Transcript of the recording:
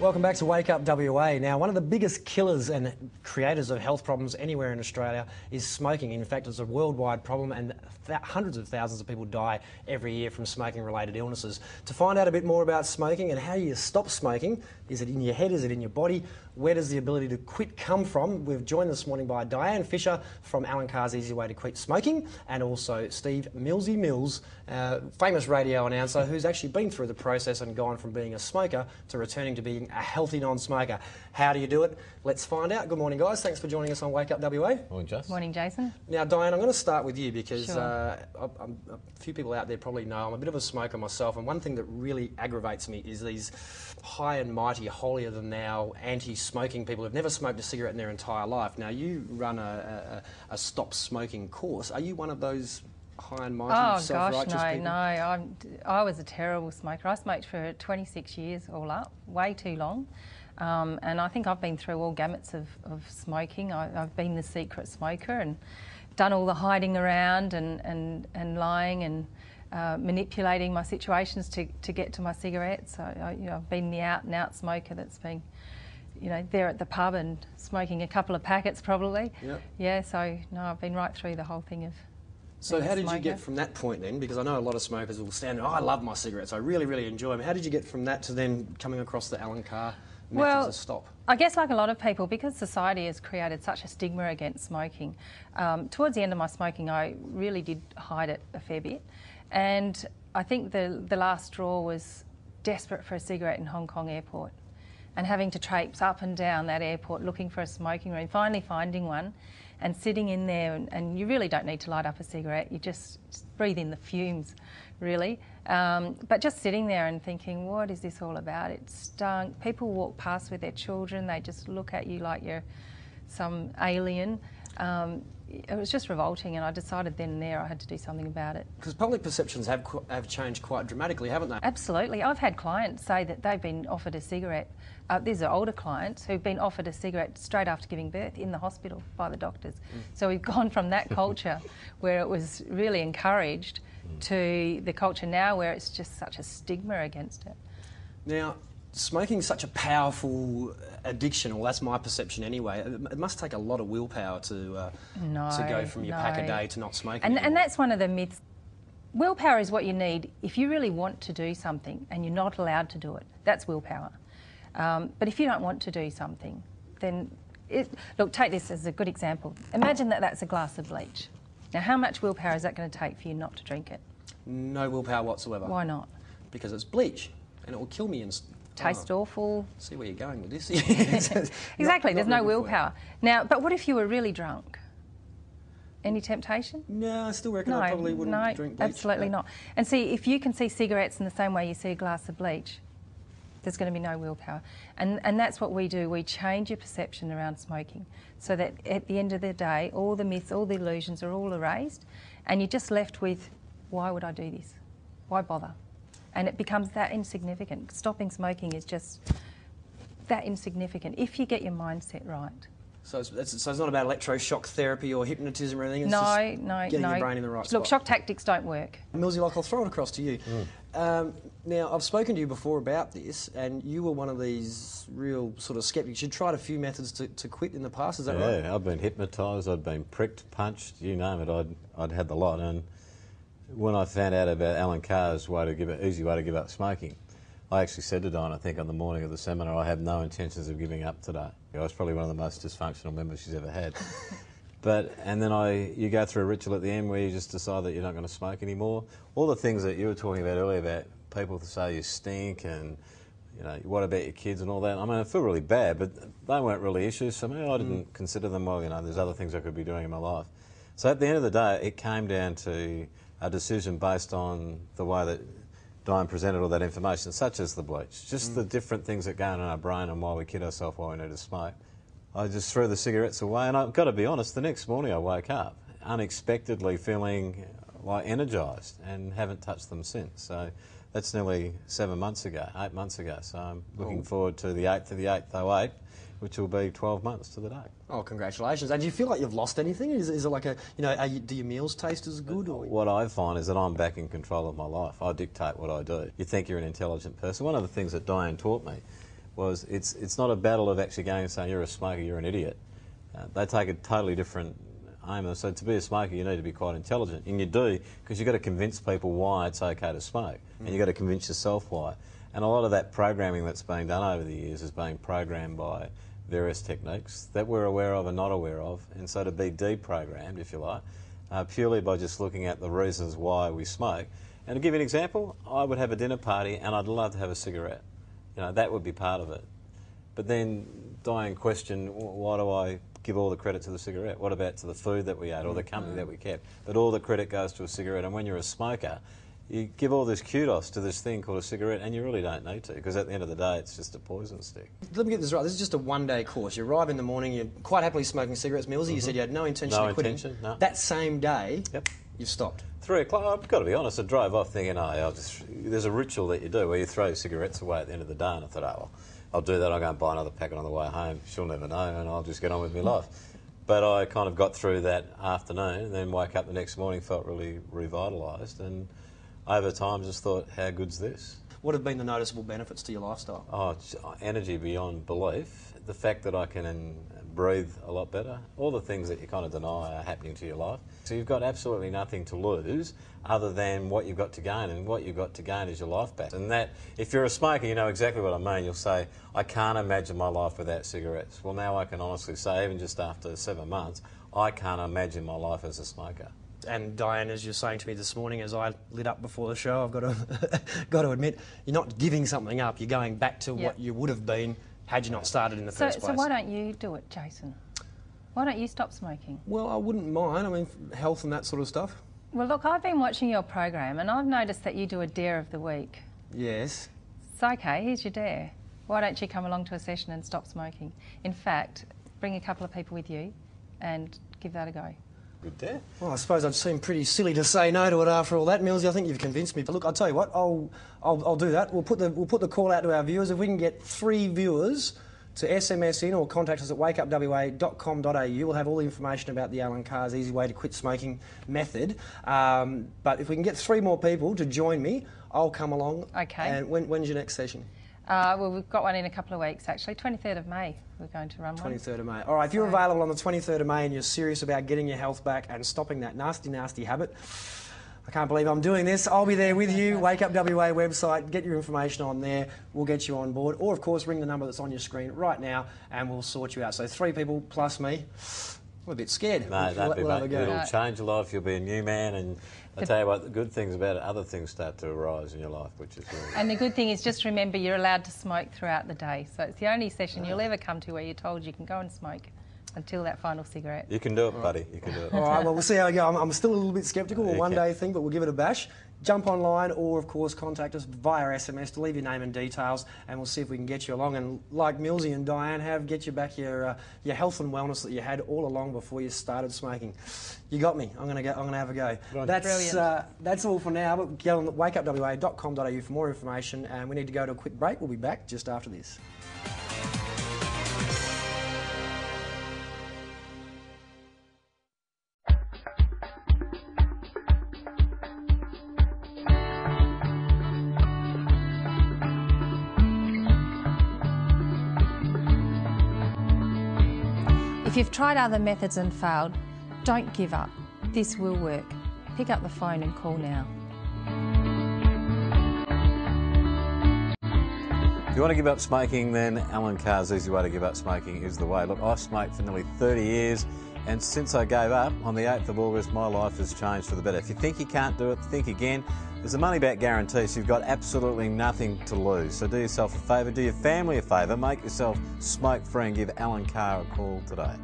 Welcome back to Wake Up WA. Now, one of the biggest killers and creators of health problems anywhere in Australia is smoking. In fact, it's a worldwide problem and hundreds of thousands of people die every year from smoking-related illnesses. To find out a bit more about smoking and how you stop smoking, is it in your head, is it in your body, where does the ability to quit come from? We're joined this morning by Diane Fisher from Alan Carr's Easy Way to Quit Smoking, and also Steve Millsy Mills, famous radio announcer who's actually been through the process and gone from being a smoker to returning to being a healthy non-smoker. How do you do it? Let's find out. Good morning, guys. Thanks for joining us on Wake Up WA. Morning, Jason. Morning, Jason. Now, Diane, I'm going to start with you because Sure. a few people out there probably know I'm a bit of a smoker myself, and one thing that really aggravates me is these high and mighty, holier-than-thou, anti-smoking people who've never smoked a cigarette in their entire life. Now, you run a stop smoking course. Are you one of those high and mighty, self-righteous people? No. I was a terrible smoker. I smoked for 26 years all up, way too long. And I think I've been through all gamuts of smoking. I've been the secret smoker and done all the hiding around and lying and manipulating my situations to get to my cigarettes. So I've been the out-and-out smoker that's been, there at the pub and smoking a couple of packets probably. Yep. Yeah, so no, I've been right through the whole thing of. So how did you get from that point then? Because I know a lot of smokers will stand there, I love my cigarettes, I really, really enjoy them. How did you get from that to then coming across the Alan Carr methods of stop? I guess like a lot of people, because society has created such a stigma against smoking, towards the end of my smoking I really did hide it a fair bit. And I think the last straw was desperate for a cigarette in Hong Kong airport and having to traipse up and down that airport looking for a smoking room, finally finding one and sitting in there, and you really don't need to light up a cigarette, you just breathe in the fumes, really. But just sitting there and thinking, what is this all about? It stunk. People walk past with their children, they just look at you like you're some alien. It was just revolting, and I decided then and there I had to do something about it. Because public perceptions have changed quite dramatically, haven't they? Absolutely. I've had clients say that they've been offered a cigarette. These are older clients who've been offered a cigarette straight after giving birth in the hospital by the doctors. So we've gone from that culture where it was really encouraged to the culture now where it's just such a stigma against it. Now, smoking's such a powerful addiction, or that's my perception anyway. It must take a lot of willpower to go from your pack a day to not smoking. And that's one of the myths. Willpower is what you need if you really want to do something and you're not allowed to do it. That's willpower. But if you don't want to do something, then... Look, take this as a good example. Imagine that that's a glass of bleach. Now, how much willpower is that going to take for you not to drink it? No willpower whatsoever. Why not? Because it's bleach, and it will kill me. Taste awful. See where you're going with this. Exactly, there's no willpower. Now, but what if you were really drunk? Any temptation? No, I still reckon I probably wouldn't drink bleach. Absolutely not. And see, if you can see cigarettes in the same way you see a glass of bleach, there's going to be no willpower. And that's what we do. We change your perception around smoking so that at the end of the day, all the myths, all the illusions are all erased, and you're just left with, why would I do this? Why bother? And it becomes that insignificant. Stopping smoking is just that insignificant if you get your mindset right. So it's not about electroshock therapy or hypnotism or anything? It's no, getting your brain in the right spot. Look, shock tactics don't work. Millsy, I'll throw it across to you. Now, I've spoken to you before about this, and you were one of these real sort of sceptics. You'd tried a few methods to quit in the past, is that right? Yeah, I've been hypnotised, I'd been pricked, punched, you name it, I'd had the lot. And when I found out about Alan Carr's easy way to give up smoking, I actually said to Diane, I think on the morning of the seminar, I have no intentions of giving up today. I was probably one of the most dysfunctional members she's ever had. And then you go through a ritual at the end where you just decide that you're not going to smoke anymore. All the things that you were talking about earlier about people to say you stink and, what about your kids and all that. I mean, I feel really bad, but they weren't really issues for me. I didn't consider them, well, there's other things I could be doing in my life. So at the end of the day, it came down to a decision based on the way that Diane presented all that information, such as the bleach, just the different things that go on in our brain and why we kid ourselves why we need to smoke. I just threw the cigarettes away, and I've got to be honest, the next morning I woke up unexpectedly feeling like energised and haven't touched them since. So that's nearly 8 months ago. So I'm looking forward to the 8th of the 8th, 08, which will be 12 months to the day. Oh, congratulations. And do you feel like you've lost anything? Is it like do your meals taste as good? Or? What I find is that I'm back in control of my life. I dictate what I do. You think you're an intelligent person. One of the things that Diane taught me was it's not a battle of actually going and saying you're a smoker, you're an idiot. They take a totally different aim. So to be a smoker, you need to be quite intelligent, and you do, because you've got to convince people why it's okay to smoke, and you've got to convince yourself why. And a lot of that programming that's been done over the years is being programmed by various techniques that we're aware of and not aware of, and so to be deprogrammed, if you like, purely by just looking at the reasons why we smoke. And to give you an example, I would have a dinner party and I'd love to have a cigarette. You know, that would be part of it. But then Diane questioned, why do I give all the credit to the cigarette? What about to the food that we ate or the company that we kept? But all the credit goes to a cigarette, and when you're a smoker, you give all this kudos to this thing called a cigarette, and you really don't need to, because at the end of the day, it's just a poison stick. Let me get this right. This is just a one-day course. You arrive in the morning, you're quite happily smoking cigarettes. Millsy, you said you had no intention of quitting. No. That same day, you've stopped. 3 o'clock, I've got to be honest, I drove off thinking, there's a ritual that you do where you throw cigarettes away at the end of the day, and I thought, well, I'll do that, I'll go and buy another packet on the way home. She'll never know, and I'll just get on with my life. But I kind of got through that afternoon, and then woke up the next morning, felt really revitalised, and over time just thought, how good's this? What have been the noticeable benefits to your lifestyle? Oh, energy beyond belief. The fact that I can breathe a lot better. All the things that you kind of deny are happening to your life. So you've got absolutely nothing to lose other than what you've got to gain, and what you've got to gain is your life back. And that, if you're a smoker, you know exactly what I mean. You'll say, I can't imagine my life without cigarettes. Well, now I can honestly say, even just after 7 months, I can't imagine my life as a smoker. And Diane, as you're saying to me this morning, as I lit up before the show, I've got to admit, you're not giving something up. You're going back to what you would have been had you not started in the first place. So why don't you do it, Jason? Why don't you stop smoking? Well, I wouldn't mind. I mean, health and that sort of stuff. Well, look, I've been watching your program and I've noticed that you do a dare of the week. Yes. It's okay, here's your dare. Why don't you come along to a session and stop smoking? In fact, bring a couple of people with you and give that a go. Good dare. Well, I suppose I'd seem pretty silly to say no to it after all that, Millsy. I think you've convinced me. But look, I'll tell you what, I'll do that. We'll put the call out to our viewers. If we can get 3 viewers to SMS in or contact us at wakeupwa.com.au, we'll have all the information about the Alan Carr's easy way to quit smoking method. But if we can get 3 more people to join me, I'll come along. Okay. And when's your next session? Well, we've got one in a couple of weeks, actually. 23rd of May, we're going to run one. 23rd of May. All right, if you're available on the 23rd of May and you're serious about getting your health back and stopping that nasty, nasty habit, I can't believe I'm doing this. I'll be there with you. Wake Up WA website, get your information on there. We'll get you on board. Or, of course, ring the number that's on your screen right now and we'll sort you out. So 3 people plus me. I'm a bit scared. No, don't be, mate. It'll change your life. You'll be a new man, and I tell you what, the good things about it, other things start to arise in your life, which is really... And the good thing is, just remember, you're allowed to smoke throughout the day. So it's the only session you'll ever come to where you're told you can go and smoke until that final cigarette. You can do it, buddy. You can do it. All right, well, we'll see how we go. I'm still a little bit sceptical, a one-day thing, but we'll give it a bash. Jump online or, of course, contact us via SMS to leave your name and details, and we'll see if we can get you along. And like Millsy and Diane get you back your health and wellness that you had all along before you started smoking. You got me. I'm going to have a go. That's all for now. But get on wakeupwa.com.au for more information, and we need to go to a quick break. We'll be back just after this. If you've tried other methods and failed, don't give up. This will work. Pick up the phone and call now. If you want to give up smoking, then Alan Carr's easy way to give up smoking is the way. Look, I've smoked for nearly 30 years, and since I gave up on the 8th of August, my life has changed for the better. If you think you can't do it, think again. There's a money-back guarantee, so you've got absolutely nothing to lose. So do yourself a favour, do your family a favour, make yourself smoke-free and give Alan Carr a call today.